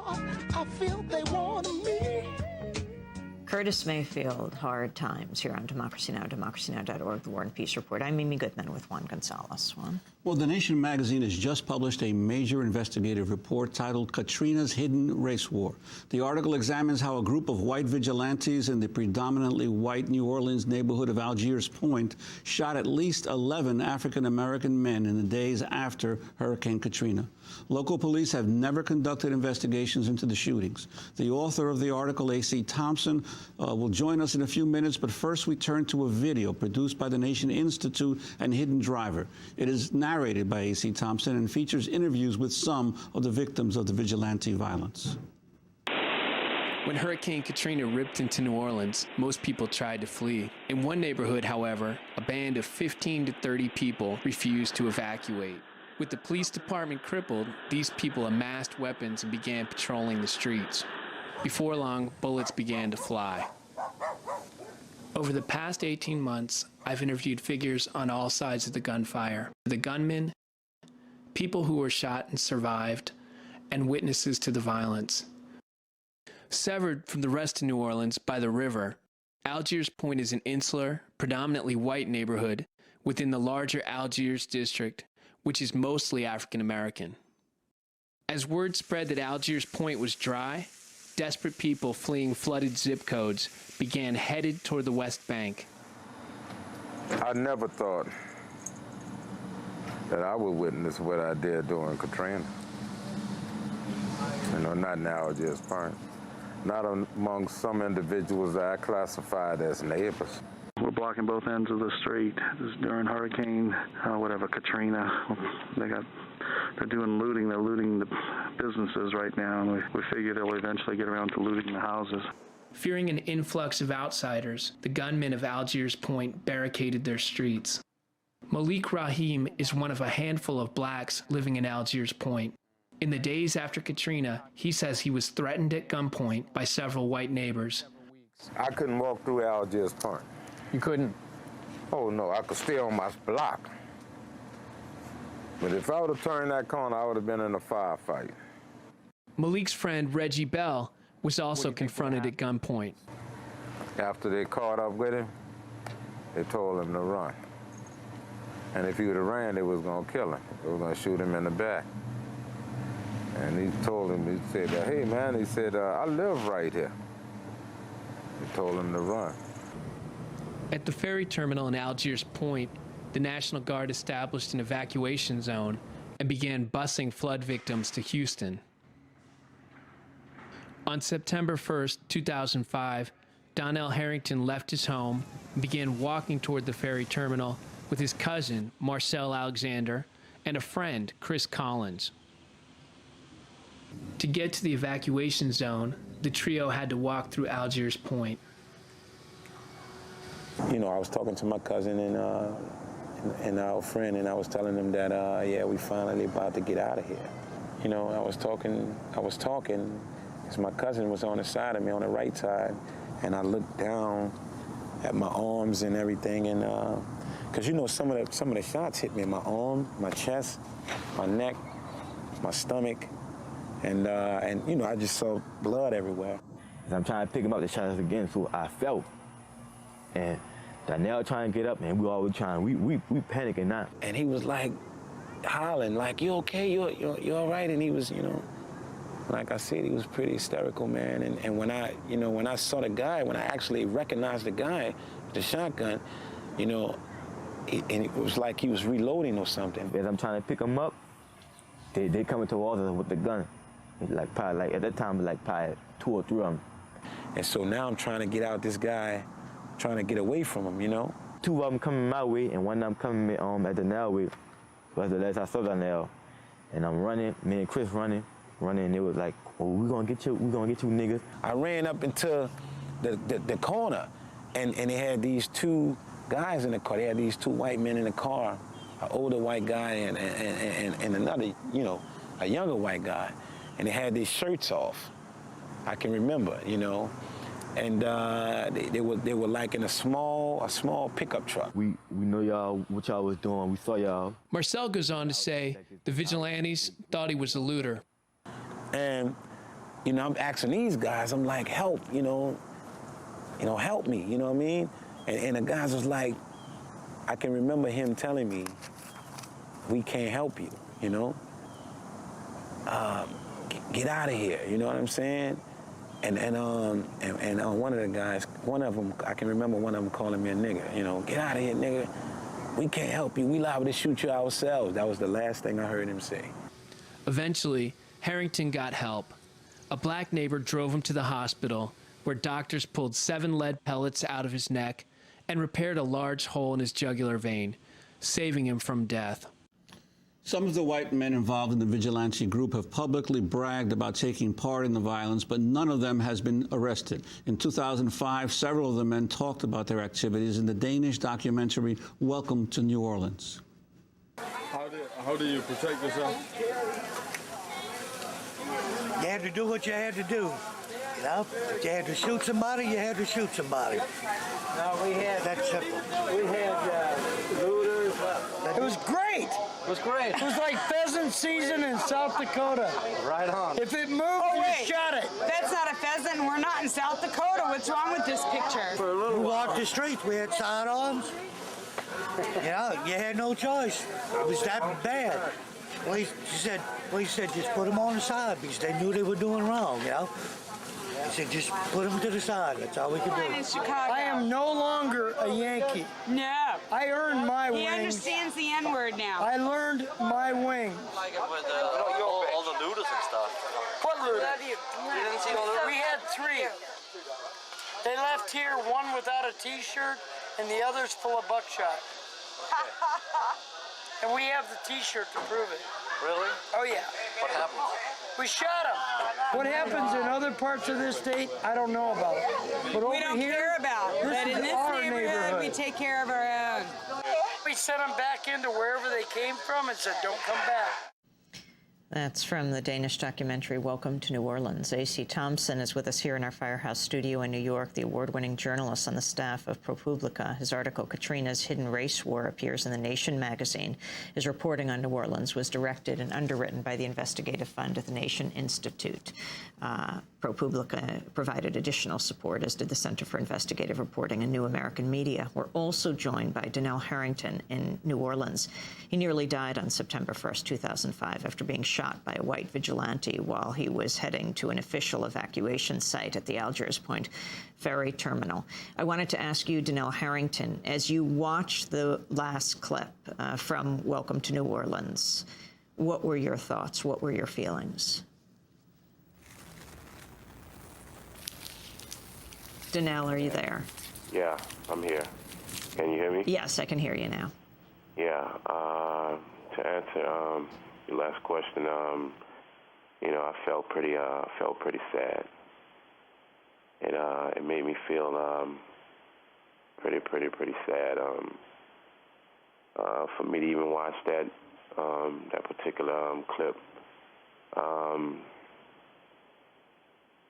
heart, I feel they wanted me. Curtis Mayfield, Hard Times, here on Democracy Now!, democracynow.org, The War and Peace Report. I'm Mimi Goodman with Juan Gonzalez. Juan? Well, The Nation magazine has just published a major investigative report titled Katrina's Hidden Race War. The article examines how a group of white vigilantes in the predominantly white New Orleans neighborhood of Algiers Point shot at least 11 African-American men in the days after Hurricane Katrina. Local police have never conducted investigations into the shootings. The author of the article, A.C. Thompson, will join us in a few minutes, but first we turn to a video produced by the Nation Institute and Hidden Driver. It is narrated by A.C. Thompson and features interviews with some of the victims of the vigilante violence. When Hurricane Katrina ripped into New Orleans, most people tried to flee. In one neighborhood, however, a band of 15 to 30 people refused to evacuate. With the police department crippled, these people amassed weapons and began patrolling the streets. Before long, bullets began to fly. Over the past 18 months, I've interviewed figures on all sides of the gunfire. The gunmen, people who were shot and survived, and witnesses to the violence. Severed from the rest of New Orleans by the river, Algiers Point is an insular, predominantly white neighborhood within the larger Algiers district, which is mostly African American. As word spread that Algiers Point was dry, desperate people fleeing flooded zip codes began headed toward the West Bank. I never thought that I would witness what I did during Katrina. You know, not in Algiers Point. Not among some individuals that I classified as neighbors. We're blocking both ends of the street. This is during Hurricane, Katrina. They're doing looting. They're looting the businesses right now, and we figure they'll eventually get around to looting the houses. Fearing an influx of outsiders, the gunmen of Algiers Point barricaded their streets. Malik Rahim is one of a handful of blacks living in Algiers Point. In the days after Katrina, he says he was threatened at gunpoint by several white neighbors. I couldn't walk through Algiers Point. You couldn't? Oh, no, I could stay on my block. But if I would have turned that corner, I would have been in a firefight. Malik's friend, Reggie Bell, was also confronted at gunpoint. After they caught up with him, they told him to run. And if he would have ran, they was going to kill him. They were going to shoot him in the back. And he told him, he said, hey, man, he said, I live right here. He told him to run. At the ferry terminal in Algiers Point, the National Guard established an evacuation zone and began busing flood victims to Houston. On September 1st, 2005, Donnell Harrington left his home and began walking toward the ferry terminal with his cousin, Marcel Alexander, and a friend, Chris Collins. To get to the evacuation zone, the trio had to walk through Algiers Point. You know, I was talking to my cousin and our friend, and I was telling them that, yeah, we finally about to get out of here. You know, I was talking, because my cousin was on the side of me, on the right side, and I looked down at my arms and everything, and because you know, some of the shots hit me in my arm, my chest, my neck, my stomach, and you know, I just saw blood everywhere. I'm trying to pick him up, the shots again, so I fell. And Donnell trying to get up, and we always trying, we panicking now. And he was like hollering, like, you okay, you all right? And he was, you know, like I said, he was pretty hysterical, man. And when I saw the guy, when I actually recognized the guy with the shotgun, you know, and it was like he was reloading or something. As I'm trying to pick him up, they coming towards us with the gun. Like probably, like at that time, like probably 2 or 3 of them. And so now I'm trying to get out this guy, trying to get away from him, you know? 2 of them coming my way, and one of them coming at the nail way. But the last I saw the nail, and I'm running, me and Chris running, and it was like, oh, we gonna get you niggas. I ran up into the corner, and they had these 2 guys in the car. They had these 2 white men in the car, an older white guy and another, you know, a younger white guy. And they had their shirts off. I can remember, you know. And they were like in a small pickup truck. We know y'all, what y'all was doing. We saw y'all. Marcel goes on to say the vigilantes thought he was a looter. And You know, I'm asking these guys, I'm like, help, help me, you know what I mean? And the guys was like, I can remember him telling me, we can't help you, get out of here, you know what I'm saying? And one of the guys, one of them, I can remember one of them calling me a nigger, get out of here, nigga. We can't help you. We liable to shoot you ourselves. That was the last thing I heard him say. Eventually, Harrington got help. A black neighbor drove him to the hospital, where doctors pulled 7 lead pellets out of his neck and repaired a large hole in his jugular vein, saving him from death. Some of the white men involved in the vigilante group have publicly bragged about taking part in the violence, but none of them has been arrested. In 2005, several of the men talked about their activities in the Danish documentary Welcome to New Orleans. How do you protect yourself? You had to do what you had to do. If you had to shoot somebody, you had to shoot somebody. No, we had... That's simple. We had looters. It was great. It was great. It was like pheasant season in South Dakota. Right on. If it moved, you shot it. That's not a pheasant. We're not in South Dakota. What's wrong with this picture? We walked the streets. We had sidearms. You had no choice. It was that bad. Well, he said, just put them on the side because they knew they were doing wrong, He said, just put them to the side. That's all we could do. In Chicago. I am no longer a Yankee. No. I earned my wings. He understands the N-word now. I learned my wings. Like with all the looters and stuff. What looters? You didn't see all the... We had 3. They left here, one without a T-shirt, and the other's full of buckshot. And we have the T-shirt to prove it. Really? Oh, yeah. What happened? We shot him. What happens in other parts of this state, I don't know about. But we don't care about. But in this neighborhood, we take care of our own. We sent them back into wherever they came from and said, don't come back. That's from the Danish documentary Welcome to New Orleans. A.C. Thompson is with us here in our Firehouse studio in New York, the award-winning journalist on the staff of ProPublica. His article, Katrina's Hidden Race War, appears in The Nation magazine. His reporting on New Orleans was directed and underwritten by the investigative fund at the Nation Institute. ProPublica provided additional support, as did the Center for Investigative Reporting and New American Media. We're also joined by Donnell Harrington in New Orleans. He nearly died on September 1st, 2005, after being shot by a white vigilante while he was heading to an official evacuation site at the Algiers Point ferry terminal. I wanted to ask you, Donnell Harrington, as you watched the last clip from Welcome to New Orleans, what were your thoughts? What were your feelings? Donnell, are you there? Yeah, I'm here. Can you hear me? Yes, I can hear you now. Yeah. To answer your last question, I felt pretty sad. It made me feel pretty sad. For me to even watch that particular clip.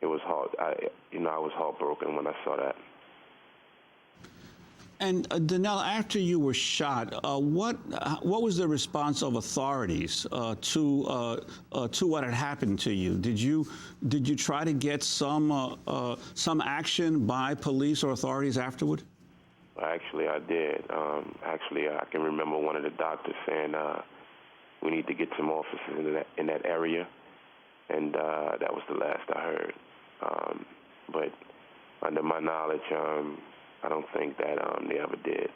It was hard. I was heartbroken when I saw that. And Donnell, after you were shot, what was the response of authorities to what had happened to you? Did you try to get some action by police or authorities afterward? Actually, I did. I can remember one of the doctors saying we need to get some officers in that area, and that was the last I heard. But under my knowledge, I don't think that they ever did.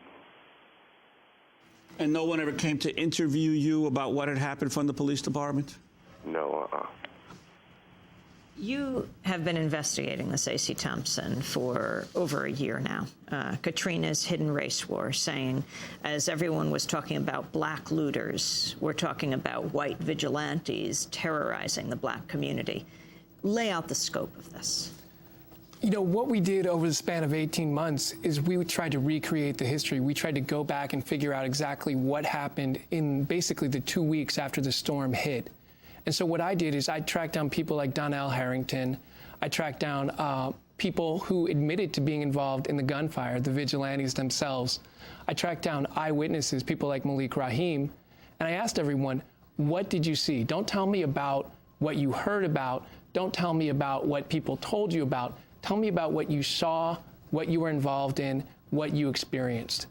And no one ever came to interview you about what had happened from the police department? No. You have been investigating this, A.C. Thompson, for over a year now. Katrina's Hidden Race War, saying, as everyone was talking about black looters, we're talking about white vigilantes terrorizing the black community. Lay out the scope of this. What we did over the span of 18 months is we tried to recreate the history. We tried to go back and figure out exactly what happened in basically the 2 weeks after the storm hit. And so what I did is I tracked down people like Donnell Harrington. I tracked down people who admitted to being involved in the gunfire, the vigilantes themselves. I tracked down eyewitnesses, people like Malik Rahim, and I asked everyone, what did you see? Don't tell me about what you heard about. Don't tell me about what people told you about. Tell me about what you saw, what you were involved in, what you experienced.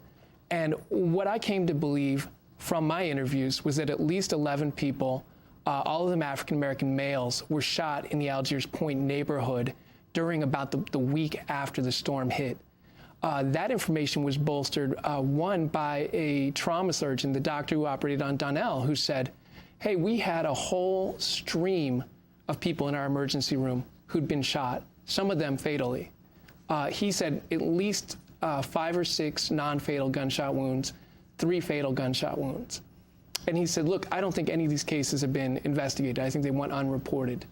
And what I came to believe from my interviews was that at least 11 people, all of them African-American males, were shot in the Algiers Point neighborhood during about the week after the storm hit. That information was bolstered, one, by a trauma surgeon, the doctor who operated on Donnell, who said, hey, we had a whole stream of people in our emergency room who'd been shot, some of them fatally. He said at least 5 or 6 non-fatal gunshot wounds, 3 fatal gunshot wounds. And he said, look, I don't think any of these cases have been investigated. I think they went unreported.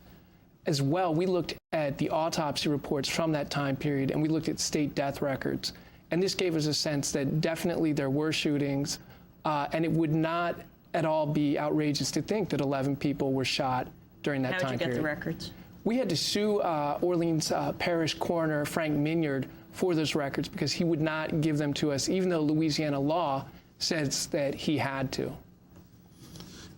As well, we looked at the autopsy reports from that time period, and we looked at state death records. And this gave us a sense that definitely there were shootings, and it would not at all be outrageous to think that 11 people were shot during that time period. How did you get the records? We had to sue Orleans Parish Coroner Frank Minyard for those records because he would not give them to us, even though Louisiana law says that he had to.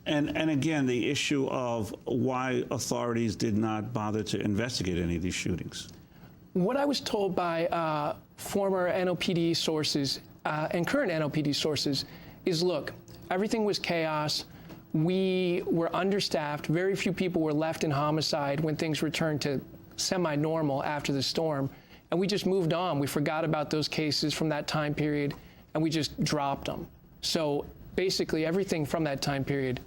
And again, the issue of why authorities did not bother to investigate any of these shootings. What I was told by former NOPD sources and current NOPD sources is, look, everything was chaos. We were understaffed. Very few people were left in homicide when things returned to semi-normal after the storm. And we just moved on. We forgot about those cases from that time period, and we just dropped them. So basically, everything from that time period,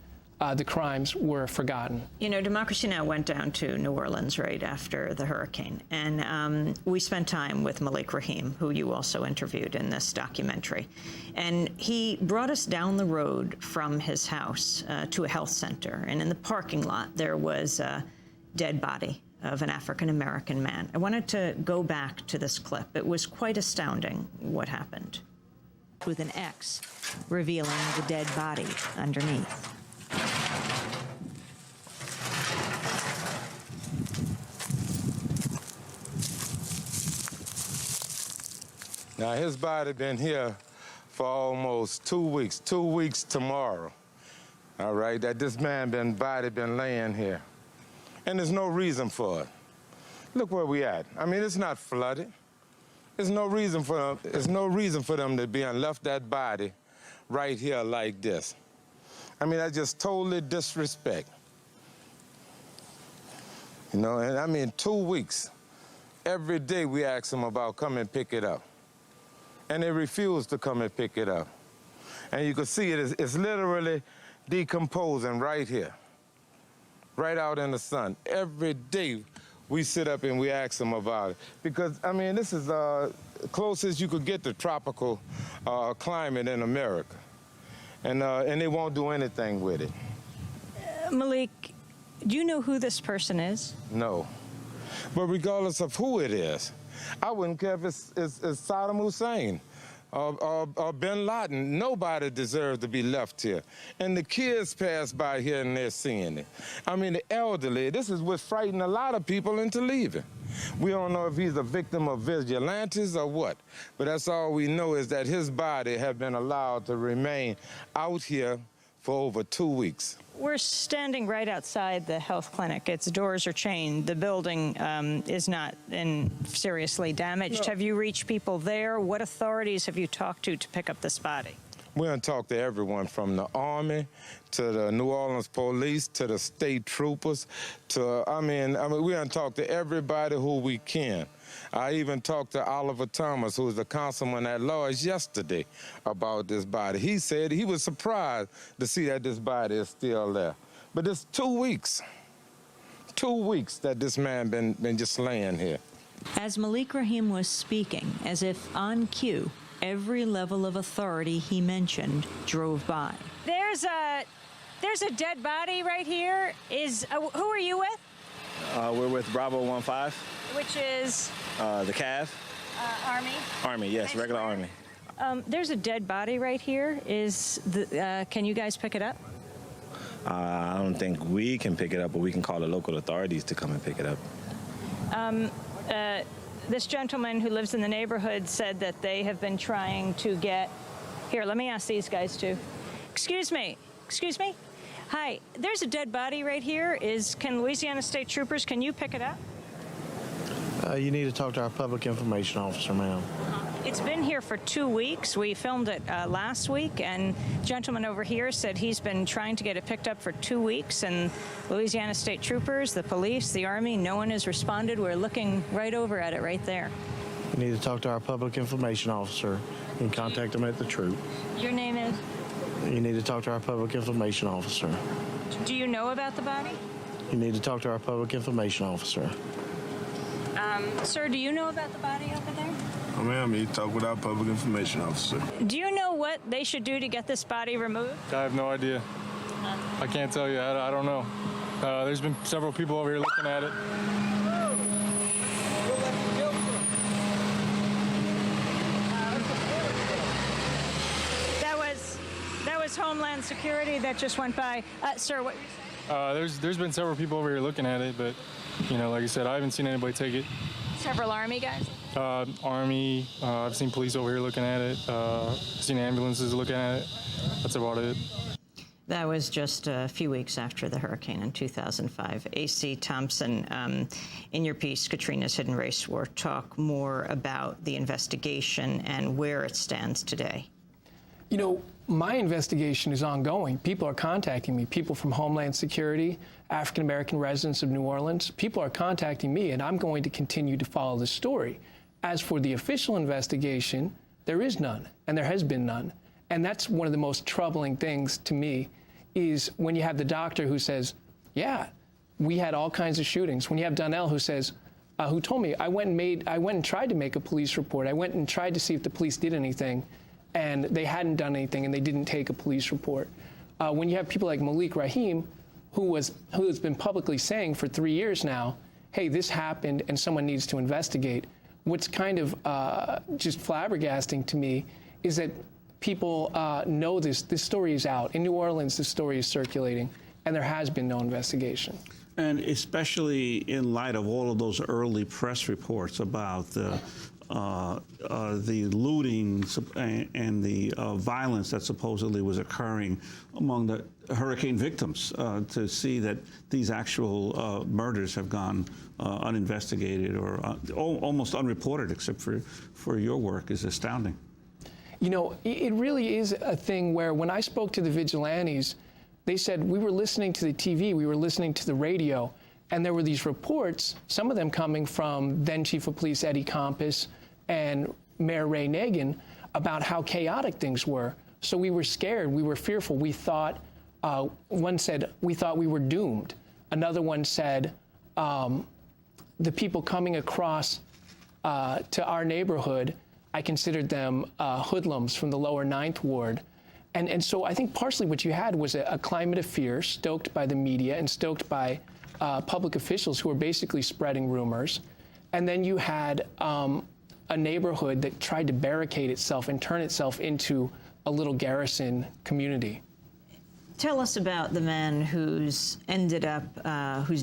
the crimes were forgotten. You know, Democracy Now! Went down to New Orleans right after the hurricane, and we spent time with Malik Rahim, who you also interviewed in this documentary. And he brought us down the road from his house to a health center, and in the parking lot there was a dead body of an African-American man. I wanted to go back to this clip. It was quite astounding what happened. With an X revealing the dead body underneath. Now, his body been here for almost 2 weeks, 2 weeks tomorrow. All right, that this body been laying here. And there's no reason for it. Look where we at. I mean, it's not flooded. There's no reason for them to be left that body right here like this. I mean, that's just totally disrespect. You know, and I mean, 2 weeks. Every day we ask them about come and pick it up. And they refuse to come and pick it up. And you can see it's literally decomposing right here, right out in the sun. Every day we sit up and we ask them about it. Because, I mean, this is closest you could get to tropical climate in America. And they won't do anything with it. Malik, do you know who this person is? No. But regardless of who it is, I wouldn't care if it's Saddam Hussein or bin Laden. Nobody deserves to be left here. And the kids pass by here and they're seeing it. I mean, the elderly, this is what frightened a lot of people into leaving. We don't know if he's a victim of vigilantes or what, but that's all we know is that his body has been allowed to remain out here for over 2 weeks. We're standing right outside the health clinic. Its doors are chained. The building is not seriously damaged. No. Have you reached people there? What authorities have you talked to pick up this body? We're going to talk to everyone from the Army to the New Orleans police to the state troopers to, I mean, we're going to talk to everybody who we can. I even talked to Oliver Thomas, who was the councilman at large yesterday, about this body. He said he was surprised to see that this body is still there. But it's 2 weeks. 2 weeks that this man been just laying here. As Malik Rahim was speaking, as if on cue, every level of authority he mentioned drove by. There's a dead body right here. Who are you with? We're with Bravo 15. Which is? The CAV. Army? Army, yes, regular Army. There's a dead body right here. Can you guys pick it up? I don't think we can pick it up, but we can call the local authorities to come and pick it up. This gentleman who lives in the neighborhood said that they have been trying to get... Here, let me ask these guys too. Excuse me. Hi, there's a dead body right here. Can Louisiana State Troopers, can you pick it up? You need to talk to our public information officer, ma'am. It's been here for 2 weeks. We filmed it last week, and the gentleman over here said he's been trying to get it picked up for 2 weeks, and Louisiana State Troopers, the police, the Army, no one has responded. We're looking right over at it right there. You need to talk to our public information officer. You can contact them at the troop. Your name is? You need to talk to our public information officer. Do you know about the body? You need to talk to our public information officer. Sir, do you know about the body over there? Oh, ma'am, you talk with our public information officer. Do you know what they should do to get this body removed? I have no idea. I can't tell you. I don't know. There's been several people over here looking at it. That was Homeland Security that just went by. Sir, what were you saying? There's been several people over here looking at it, but, you know, like I said, I haven't seen anybody take it. Several Army guys? Army, I've seen police over here looking at it, seen ambulances looking at it. That's about it. That was just a few weeks after the hurricane in 2005. A.C. Thompson, in your piece, Katrina's Hidden Race War, talk more about the investigation and where it stands today. You know, my investigation is ongoing. People are contacting me. People from Homeland Security, African-American residents of New Orleans, people are contacting me, and I'm going to continue to follow the story. As for the official investigation, there is none, and there has been none. And that's one of the most troubling things to me, is when you have the doctor who says, yeah, we had all kinds of shootings. When you have Donnell who says, who told me, I went and tried to make a police report. I went and tried to see if the police did anything, and they hadn't done anything, and they didn't take a police report. When you have people like Malik Rahim, who has been publicly saying for 3 years now, hey, this happened and someone needs to investigate, what's kind of just flabbergasting to me is that people know this story is out. In New Orleans, this story is circulating, and there has been no investigation. And especially in light of all of those early press reports about the looting and the violence that supposedly was occurring among the hurricane victims, to see that these actual murders have gone uninvestigated or almost unreported, except for your work, is astounding. You know, it really is a thing where when I spoke to the vigilantes, they said we were listening to the TV, we were listening to the radio, and there were these reports, some of them coming from then Chief of Police Eddie Compass and Mayor Ray Nagin, about how chaotic things were. So we were scared, we were fearful. We thought, one said, we thought we were doomed. Another one said, the people coming across to our neighborhood, I considered them hoodlums from the lower 9th Ward. And so I think partially what you had was a climate of fear stoked by the media and stoked by public officials who were basically spreading rumors. And then you had a neighborhood that tried to barricade itself and turn itself into a little garrison community. Tell us about the man whose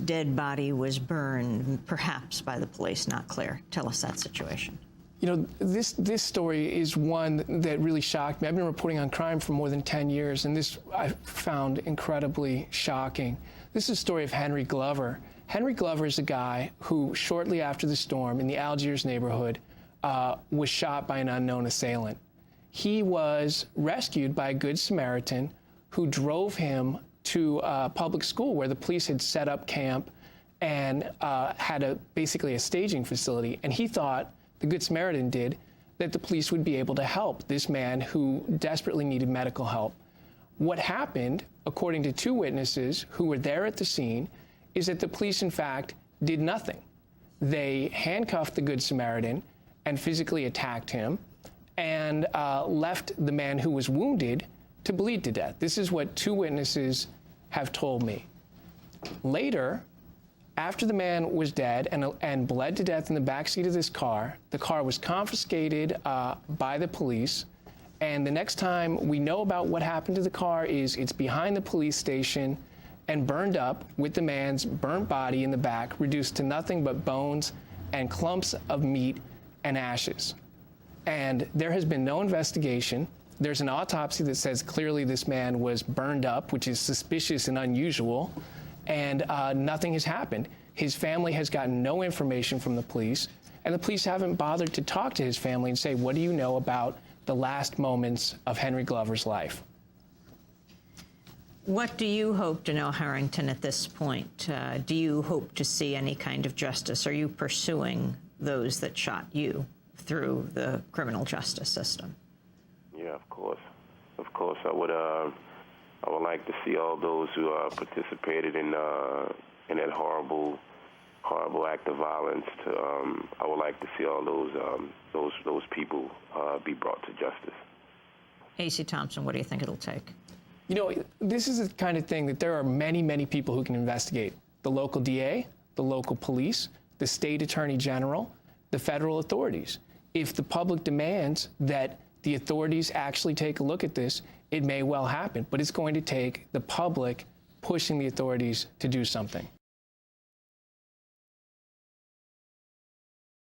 dead body was burned, perhaps by the police, not clear. Tell us that situation. You know, this story is one that really shocked me. I've been reporting on crime for more than 10 years, and this I found incredibly shocking. This is the story of Henry Glover. Henry Glover is a guy who, shortly after the storm in the Algiers neighborhood, was shot by an unknown assailant. He was rescued by a Good Samaritan who drove him to a public school where the police had set up camp and had basically a staging facility. And he thought, the Good Samaritan did, that the police would be able to help this man who desperately needed medical help. What happened, according to 2 witnesses who were there at the scene, is that the police, in fact, did nothing. They handcuffed the Good Samaritan and physically attacked him and left the man who was wounded to bleed to death. This is what 2 witnesses have told me. Later, after the man was dead and bled to death in the backseat of this car, the car was confiscated by the police. And the next time we know about what happened to the car is it's behind the police station and burned up with the man's burnt body in the back, reduced to nothing but bones and clumps of meat and ashes. And there has been no investigation. There's an autopsy that says clearly this man was burned up, which is suspicious and unusual, and nothing has happened. His family has gotten no information from the police, and the police haven't bothered to talk to his family and say, what do you know about the last moments of Henry Glover's life? What do you hope to know, Harrington, at this point? Do you hope to see any kind of justice? Are you pursuing those that shot you through the criminal justice system? Yeah, of course. Of course, I would like to see all those who participated in that horrible act of violence. I would like to see all those people be brought to justice. A.C. Thompson, what do you think it'll take? You know, this is the kind of thing that there are many, many people who can investigate. The local DA, the local police, the state attorney general, the federal authorities. If the public demands that the authorities actually take a look at this, it may well happen, but it's going to take the public pushing the authorities to do something.